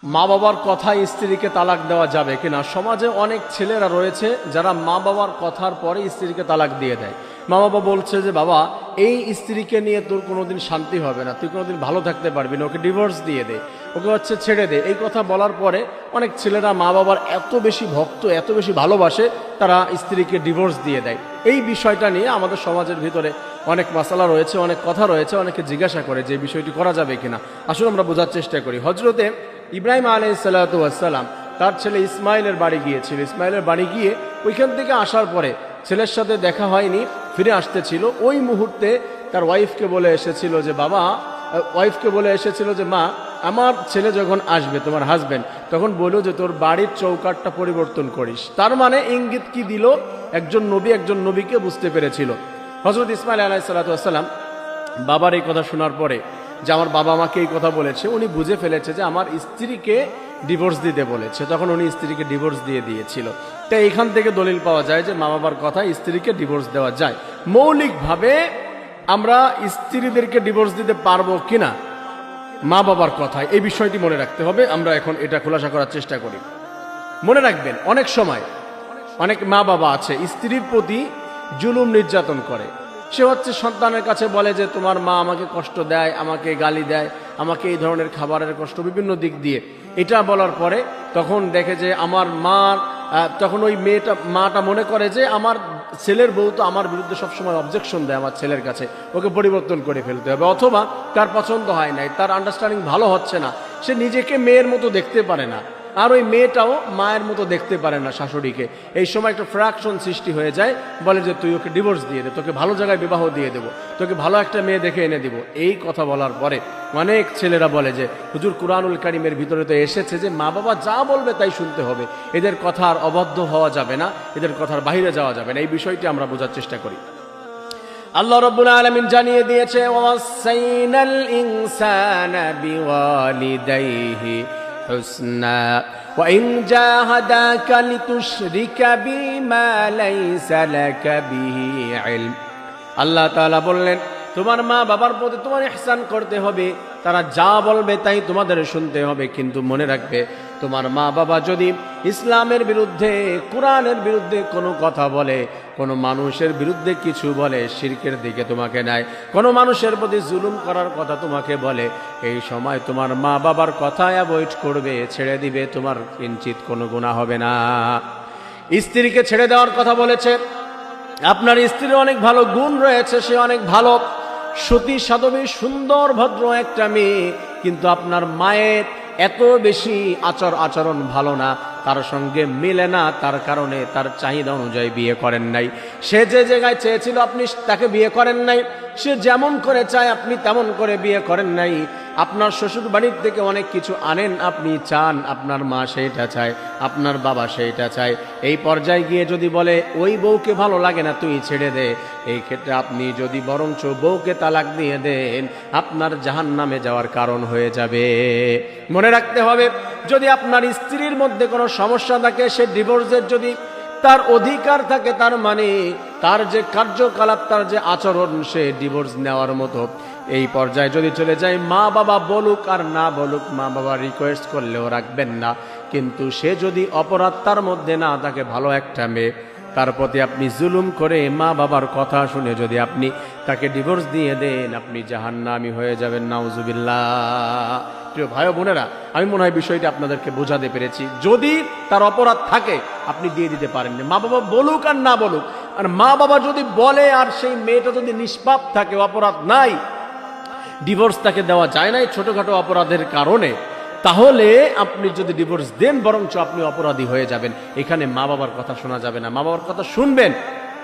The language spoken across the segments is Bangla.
মা বাবার কথায় স্ত্রীকে তালাক দেওয়া যাবে কিনা? সমাজে অনেক ছেলেরা রয়েছে যারা মা বাবার কথার পরে স্ত্রীকে তালাক দিয়ে দেয়। মা বাবা বলছে যে বাবা, এই স্ত্রীকে নিয়ে তোর কোনোদিন শান্তি হবে না, তুই কোনোদিন ভালো থাকতে পারবি না, ওকে ডিভোর্স দিয়ে দে, ওকে হচ্ছে ছেড়ে দে। এই কথা বলার পরে অনেক ছেলেরা মা বাবার এত বেশি ভক্ত, এত বেশি ভালোবাসে, তারা স্ত্রীকে ডিভোর্স দিয়ে দেয়। এই বিষয়টা নিয়ে আমাদের সমাজের ভিতরে অনেক মাসালা রয়েছে, অনেক কথা রয়েছে, অনেকে জিজ্ঞাসা করে যে বিষয়টি করা যাবে কিনা। আসলে আমরা বোঝার চেষ্টা করি। হজরতে ইব্রাহিম আলাইহিসসালাম তার ছেলে ইসমাইলের বাড়ি গিয়েছিল। ইসমাইলের বাড়ি গিয়ে ওইখান থেকে আসার পরে ছেলের সাথে দেখা হয়নি, ফিরে আসতেছিল। ওই মুহূর্তে তার ওয়াইফকে বলে এসেছিল যে মা, আমার ছেলে যখন আসবে, তোমার হাজবেন্ড, তখন বললো যে তোর বাড়ির চৌকাঠটা পরিবর্তন করিস। তার মানে ইঙ্গিত কি দিল? একজন নবীকে বুঝতে পেরেছিল। হযরত ইসমাইল আলাইহিসসালাম বাবার এই কথা শোনার পরে, যে আমার বাবা আমাকে এই কথা বলেছে, উনি বুঝে ফেলেছে যে আমার স্ত্রীকে ডিভোর্স দিতে বলেছে। তখন উনি স্ত্রীকে ডিভোর্স দিয়ে দিয়েছিল। তাই এখান থেকে দলিল পাওয়া যায় যে মা বাবার কথা স্ত্রীকে ডিভোর্স দেওয়া যায়। মৌলিকভাবে আমরা স্ত্রীদেরকে ডিভোর্স দিতে পারবো কিনা মা বাবার কথায়, এই বিষয়টি মনে রাখতে হবে। আমরা এখন এটা খোলাসা করার চেষ্টা করি। মনে রাখবেন, অনেক সময় অনেক মা বাবা আছে স্ত্রীর প্রতি জুলুম নির্যাতন করে। সে হচ্ছে সন্তানের কাছে বলে যে তোমার মা আমাকে কষ্ট দেয়, আমাকে গালি দেয়, আমাকে এই ধরনের খাবারের কষ্ট, বিভিন্ন দিক দিয়ে। এটা বলার পরে তখন দেখে যে আমার তখন ওই মাটা মনে করে যে আমার ছেলের বউ তো আমার বিরুদ্ধে সবসময় অবজেকশন দেয় আমার ছেলের কাছে, ওকে পরিবর্তন করে ফেলতে হবে। অথবা তার পছন্দ হয় নাই, তার আন্ডারস্ট্যান্ডিং ভালো হচ্ছে না, সে নিজেকে মেয়ের মতো দেখতে পারে না, আর ওই মেয়েটাও মায়ের মতো দেখতে পারে না শাশুড়িকে। এই সময় একটা ফ্র্যাকশন সৃষ্টি হয়ে যায়। বলে যে তুই ওকে ডিভোর্স দিয়ে দে, তোকে ভালো জায়গায় বিবাহ দিয়ে দেবো, তোকে ভালো একটা মেয়ে দেখে এনে দিব। এই কথা বলার পরে অনেক ছেলেরা বলে যে হুজুর, কুরআনুল কারীমের ভিতরে তো এসেছে যে মা বাবা যা বলবে তাই শুনতে হবে, এদের কথার অবাধ্য হওয়া যাবে না, এদের কথার বাইরে যাওয়া যাবে না। এই বিষয়টি আমরা বোঝার চেষ্টা করি। আল্লাহ রাব্বুল আলামিন জানিয়ে দিয়েছে, ওয়াসাইনাল ইনসানা বিওয়ালিদাইহি হুসনা ওয়া ইন জাহাদাকা লিতুশরিকা বিমা লাইসা লাকা বিহি ইলম। আল্লাহ তাআলা বললেন, তোমার মা বাবার প্রতি তোমার ইহসান করতে হবে, তারা যা বলবে তাই তোমাদের শুনতে হবে। কিন্তু মনে রাখবে, তোমার মা বাবা যদি ইসলামের বিরুদ্ধে, কোরআনের বিরুদ্ধে কোনো কথা বলে, কোনো মানুষের বিরুদ্ধে কিছু বলে, শিরকের দিকে তোমাকে নেয়, কোনো মানুষের প্রতি জুলুম করার কথা তোমাকে বলে, এই সময় তোমার মা বাবার কথা অ্যাভয়েড করবে, ছেড়ে দিবে, তোমার কিঞ্চিত কোনো গুনাহ হবে না। স্ত্রীকে ছেড়ে দেওয়ার কথা বলেছে। আপনার স্ত্রীর অনেক ভালো গুণ রয়েছে, সে অনেক ভালো সতী সাধবী সুন্দর ভদ্র একটা মেয়ে, কিন্তু আপনার মায়ের এত বেশি আচরণ ভালো না, তার সঙ্গে মিলে না, তার কারণে তার চাহিদা অনুযায়ী বিয়ে করেন নাই। সে যে জায়গায় চেয়েছিল আপনি তাকে বিয়ে করেন নাই, সে যেমন করে চায় আপনি তেমন করে বিয়ে করেন নাই। আপনার শ্বশুর বাড়ির থেকে অনেক কিছু আনেন, আপনি চান, আপনার মা সেইটা চায়, আপনার বাবা সেইটা চায়। এই পর্যায়ে গিয়ে যদি বলে ওই বউকে ভালো লাগে না, তুই ছেড়ে দে, এই ক্ষেত্রে আপনি যদি বরঞ্চ বউকে তালাক দিয়ে দেন, আপনার জাহান্নামে যাওয়ার কারণ হয়ে যাবে। মনে রাখতে হবে, যদি আপনার স্ত্রীর মধ্যে কোনো সমস্যা থাকে, সে ডিভোর্সের যদি তার অধিকার থাকে, তার মানে তার যে কার্যকলাপ, তার যে আচরণ, সে ডিভোর্স নেওয়ার মতো। এই পর্যায়ে যদি চলে যায়, মা বাবা বলুক আর না বলুক, মা বাবা রিকোয়েস্ট করলেও রাখবেন না। কিন্তু সে যদি অপরাধ তার মধ্যে না থাকে, ভালো একটা মেয়ে, তার প্রতি আপনি জুলুম করে মা বাবার কথা শুনে যদি আপনি তাকে ডিভোর্স দিয়ে দেন, আপনি জাহান্নামী হয়ে যাবেন, নাউজুবিল্লাহ। প্রিয় ভাই বোনেরা, আমি মনে হয় বিষয়টা আপনাদেরকে বোঝাতে পেরেছি। যদি তার অপরাধ থাকে, আপনি দিয়ে দিতে পারেন না, মা বাবা বলুক আর না বলুক। আর মা বাবা যদি বলে আর সেই মেয়েটা যদি নিষ্পাপ থাকে, অপরাধ নাই, ডিভোর্স তাকে দেওয়া যায় নাই ছোটখাটো অপরাধের কারণে, তাহলে আপনি যদি ডিভোর্স দেন, বরঞ্চ আপনি অপরাধী হয়ে যাবেন। এখানে মা বাবার কথা শোনা যাবে না। মা বাবার কথা শুনবেন,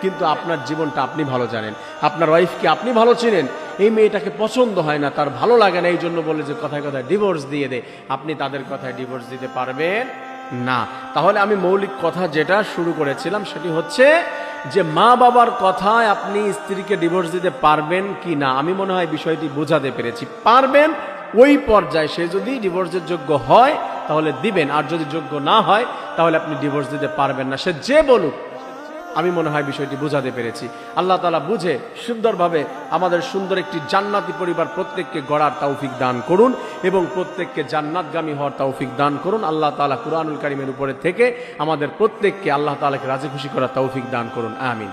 কিন্তু আপনার জীবনটা আপনি ভালো জানেন, আপনার ওয়াইফকে আপনি ভালো চিনেন। এই মেয়েটাকে পছন্দ হয় না, তার ভালো লাগে না, এই জন্য বলে যে কথায় কথায় ডিভোর্স দিয়ে দে, আপনি তাদের কথায় ডিভোর্স দিতে পারবেন না। তাহলে আমি মৌলিক কথা যেটা শুরু করেছিলাম সেটি হচ্ছে যে মা বাবার কথায় আপনি স্ত্রীকে ডিভোর্স দিতে পারবেন কি না। আমি মনে হয় বিষয়টি বোঝাতে পেরেছি। পারবেন, ওই পর্যায়ে সে যদি ডিভোর্সের যোগ্য হয় তাহলে দিবেন, আর যদি যোগ্য না হয় তাহলে আপনি ডিভোর্স দিতে পারবেন না। সে যে বলুক, আমি মনে হয় বিষয়টি বোঝাতে পেরেছি। আল্লাহ তাআলা বুঝে সুন্দরভাবে আমাদের সুন্দর একটি জান্নাতি পরিবার প্রত্যেককে গড়ার তৌফিক দান করুন এবং প্রত্যেককে জান্নাতগামী হওয়ার তৌফিক দান করুন। আল্লাহ তাআলা কুরআনুল কারীমের উপরে থেকে আমাদের প্রত্যেককে আল্লাহ তাআলাকে রাজি খুশি করার তৌফিক দান করুন, আমিন।